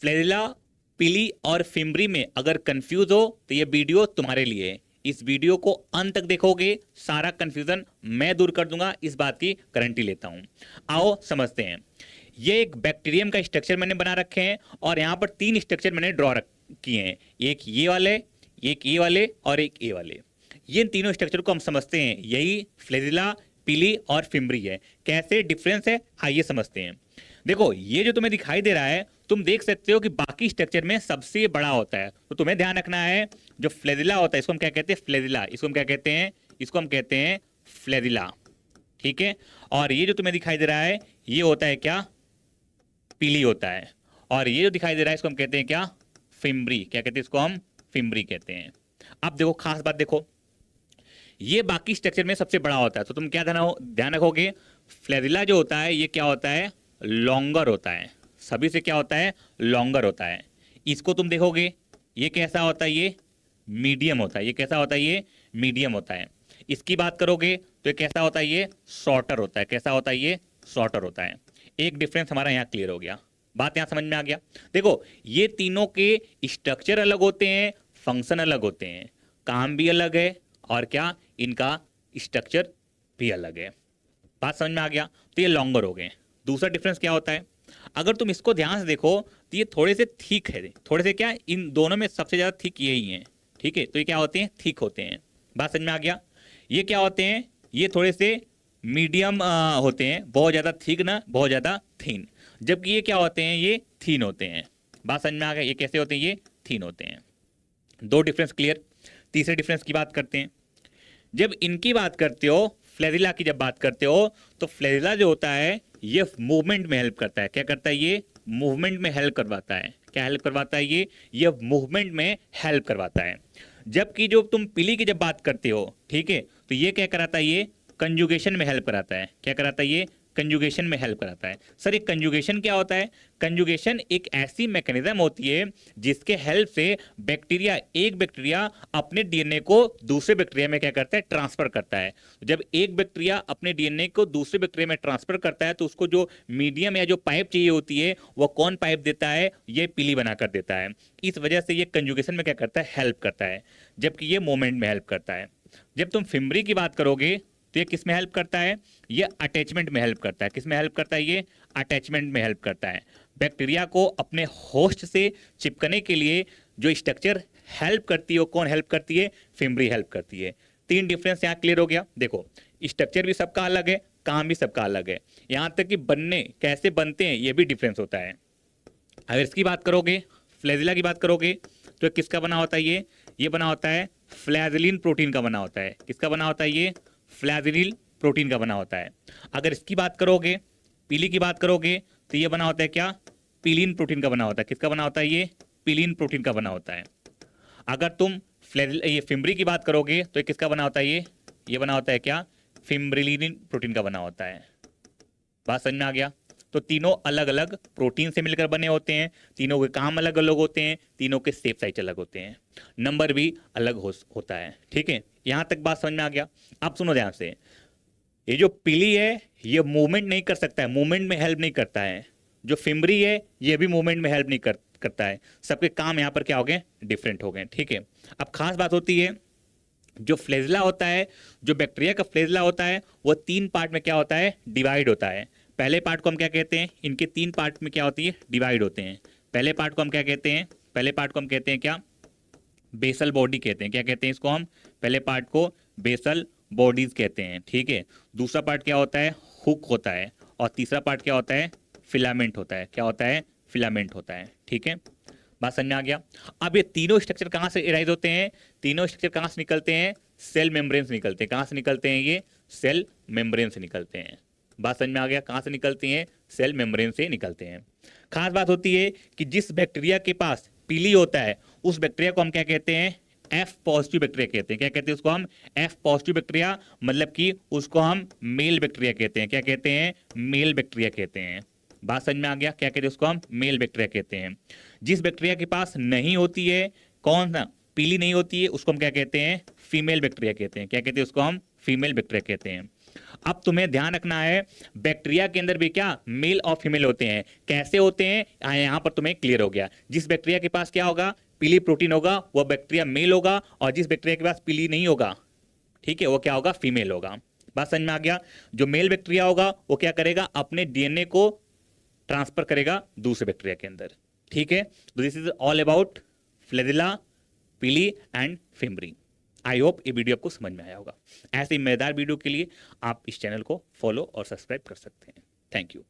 Flagella, पिली और fimbriae में अगर कंफ्यूज हो तो ये वीडियो तुम्हारे लिए है। इस वीडियो को अंत तक देखोगे, सारा कंफ्यूजन मैं दूर कर दूंगा, इस बात की गारंटी लेता हूं। आओ समझते हैं। ये एक बैक्टीरियम का स्ट्रक्चर मैंने बना रखे हैं और यहाँ पर 3 स्ट्रक्चर मैंने ड्रॉ किए हैं, एक ये वाले, एक ये वाले और एक ये वाले। ये तीनों स्ट्रक्चर को हम समझते हैं, यही फ्लैजिला, पिली और फिम्बरी है। कैसे डिफरेंस है आइए समझते हैं। देखो ये जो तुम्हें दिखाई दे रहा है, तुम देख सकते हो कि बाकी स्ट्रक्चर में सबसे बड़ा होता है, तो तुम्हें ध्यान रखना है जो फ्लैजिला होता है इसको हम क्या कहते हैं, फ्लैजिला। इसको हम क्या कहते हैं, इसको हम कहते हैं फ्लैजिला, ठीक है। और ये जो तुम्हें दिखाई दे रहा है ये होता है क्या, पीली होता है। और ये जो दिखाई दे रहा है इसको हम कहते हैं क्या, फिम्बरी। क्या कहते हैं इसको हम, फिम्बरी कहते हैं। अब देखो खास बात देखो, ये बाकी स्ट्रक्चर में सबसे बड़ा होता है, तो तुम क्या ध्यान रखोगे, फ्लैजिला जो होता है ये क्या होता है, लॉन्गर होता है। सभी से क्या होता है, लॉन्गर होता है। इसको तुम देखोगे ये कैसा होता है, ये मीडियम होता है। ये कैसा होता है, ये मीडियम होता है। इसकी बात करोगे तो ये कैसा होता है, ये शॉर्टर होता है। कैसा होता है, ये शॉर्टर होता है। एक डिफरेंस हमारा यहाँ क्लियर हो गया, बात यहाँ समझ में आ गया। देखो ये तीनों के स्ट्रक्चर अलग होते हैं, फंक्शन अलग होते हैं, काम भी अलग है और क्या इनका स्ट्रक्चर भी अलग है। बात समझ में आ गया। तो ये लॉन्गर हो गए। दूसरा डिफरेंस क्या होता है, अगर तुम इसको ध्यान से देखो तो ये थोड़े से थिक है, थोड़े से क्या, इन दोनों में सबसे ज्यादा थिक यही है, ठीक है। तो ये क्या होते हैं, थिक होते हैं। बात समझ में आ गया। ये क्या होते हैं, ये थोड़े से मीडियम होते हैं, बहुत ज्यादा थिक ना बहुत ज्यादा थिन। जबकि ये क्या होते हैं, ये थीन होते हैं। बात समझ में आ गया, ये कैसे होते हैं, ये थीन होते हैं। दो डिफरेंस क्लियर। तीसरे डिफरेंस की बात करते हैं। जब इनकी बात करते हो, फ्लैजिला की जब बात करते हो, तो फ्लैजिला जो होता है ये मूवमेंट में हेल्प करता है। क्या करता है, ये मूवमेंट में हेल्प करवाता है। क्या हेल्प करवाता है, ये मूवमेंट में हेल्प करवाता है। जबकि जो तुम पिली की जब बात करते हो, ठीक है, तो ये क्या कराता है, ये कंजुगेशन में हेल्प कराता है। क्या कराता है, ये कंजुगेशन में हेल्प कराता है। सर ये कंजुगेशन क्या होता है, कंजुगेशन एक ऐसी मैकेनिज्म होती है जिसके हेल्प से बैक्टीरिया, एक बैक्टीरिया अपने डीएनए को दूसरे बैक्टीरिया में क्या करता है, ट्रांसफर करता है। जब एक बैक्टीरिया अपने डीएनए को दूसरे बैक्टीरिया में ट्रांसफर करता है तो उसको जो मीडियम या जो पाइप चाहिए होती है वो कौन पाइप देता है, ये पीली बनाकर देता है। इस वजह से ये कंजुगेशन में क्या करता है, हेल्प करता है, जबकि ये मोमेंट में हेल्प करता है। जब तुम फिम्बरी की बात करोगे तो ये किस में हेल्प करता है, ये अटैचमेंट में हेल्प करता है। किस में हेल्प करता है, ये अटैचमेंट में हेल्प करता है। बैक्टीरिया को अपने होस्ट से चिपकने के लिए जो स्ट्रक्चर हेल्प करती है वो कौन हेल्प करती है, फिम्बरी हेल्प करती है। 3 डिफरेंस यहाँ क्लियर हो गया। देखो स्ट्रक्चर भी सबका अलग है, काम भी सबका अलग है, यहाँ तक कि बनने कैसे बनते हैं ये भी डिफरेंस होता है। अगर इसकी बात करोगे, फ्लैजिला की बात करोगे तो किसका बना होता है, ये बना होता है फ्लैजिलिन प्रोटीन का बना होता है। किसका बना होता है, ये फ्लैजिलिन प्रोटीन का बना होता है। अगर इसकी बात करोगे, पीली की बात करोगे तो ये बना होता है क्या, पीलिन प्रोटीन का बना होता है। किसका बना होता है, ये पीलिन प्रोटीन का बना होता है। अगर तुम ये फिम्बरी की बात करोगे तो ये किसका बना होता है, ये बना होता है क्या, फिम्ब्रिलिन प्रोटीन का बना होता है। बात समझ में आ गया। तो तीनों अलग अलग प्रोटीन से मिलकर बने होते हैं, तीनों के काम अलग अलग होते हैं, तीनों के शेप साइज अलग होते हैं, नंबर भी अलग होता है, ठीक है। यहां तक बात समझ में आ गया। अब सुनो ध्यान से, ये जो पीली है ये मूवमेंट नहीं कर सकता है, मूवमेंट में हेल्प नहीं करता है। जो फिम्बरी है ये भी मूवमेंट में हेल्प नहीं करता है। सबके काम यहाँ पर क्या हो गए, डिफरेंट हो गए, ठीक है। अब खास बात होती है, जो फ्लैजिला होता है, जो बैक्टीरिया का फ्लैजिला होता है वो 3 पार्ट में क्या होता है, डिवाइड होता है। पहले पार्ट को हम क्या कहते हैं, इनके 3 पार्ट में क्या होती है, डिवाइड होते हैं। पहले पार्ट को हम क्या कहते हैं, पहले पार्ट को हम कहते हैं क्या, बेसल बॉडी कहते हैं। क्या कहते हैं इसको हम, पहले पार्ट को बेसल बॉडीज कहते हैं, ठीक है। दूसरा पार्ट क्या होता है, हुक होता है। और तीसरा पार्ट क्या होता है, फिलामेंट होता है। क्या होता है, फिलामेंट होता है, ठीक है। बात समझ में आ गया। अब ये तीनों स्ट्रक्चर कहाँ से एराइज होते हैं, तीनों स्ट्रक्चर कहाँ से निकलते हैं, सेल मेम्ब्रेन से निकलते हैं। कहाँ से निकलते हैं, ये सेल मेम्ब्रेन से निकलते हैं। बात समझ में आ गया, कहाँ से निकलती हैं, सेल मेम्ब्रेन से निकलते हैं। खास बात होती है कि जिस बैक्टीरिया के पास पीली होता है उस बैक्टीरिया को हम क्या कहते हैं, F पॉजिटिव बैक्टीरिया कहते हैं। क्या कहते हैं उसको हम, F पॉजिटिव बैक्टीरिया, मतलब कि उसको हम मेल बैक्टीरिया कहते हैं। क्या कहते हैं, मेल बैक्टीरिया कहते हैं। बात समझ में आ गया, क्या कहते हैं उसको हम, मेल बैक्टीरिया कहते हैं। जिस बैक्टीरिया के पास नहीं होती है, कौन सा, पीली नहीं होती है, उसको हम क्या कहते हैं, फीमेल बैक्टीरिया कहते हैं। क्या कहते हैं उसको हम, फीमेल बैक्टीरिया कहते हैं। अब तुम्हें ध्यान रखना है, बैक्टीरिया के अंदर भी क्या मेल और फीमेल होते हैं। कैसे होते हैं यहां पर तुम्हें क्लियर हो गया। जिस बैक्टीरिया के पास क्या होगा, पीली प्रोटीन होगा, वह बैक्टीरिया मेल होगा, और जिस बैक्टीरिया के पास पीली नहीं होगा, ठीक है, वो क्या होगा, फीमेल होगा। बात समझ में आ गया। जो मेल बैक्टीरिया होगा वो क्या करेगा, अपने डीएनए को ट्रांसफर करेगा दूसरे बैक्टीरिया के अंदर। ठीक है, तो this is all about flagella, पीली एंड फिम्बरी। आई होप ये वीडियो आपको समझ में आया होगा। ऐसे ही मजेदार वीडियो के लिए आप इस चैनल को फॉलो और सब्सक्राइब कर सकते हैं। Thank you.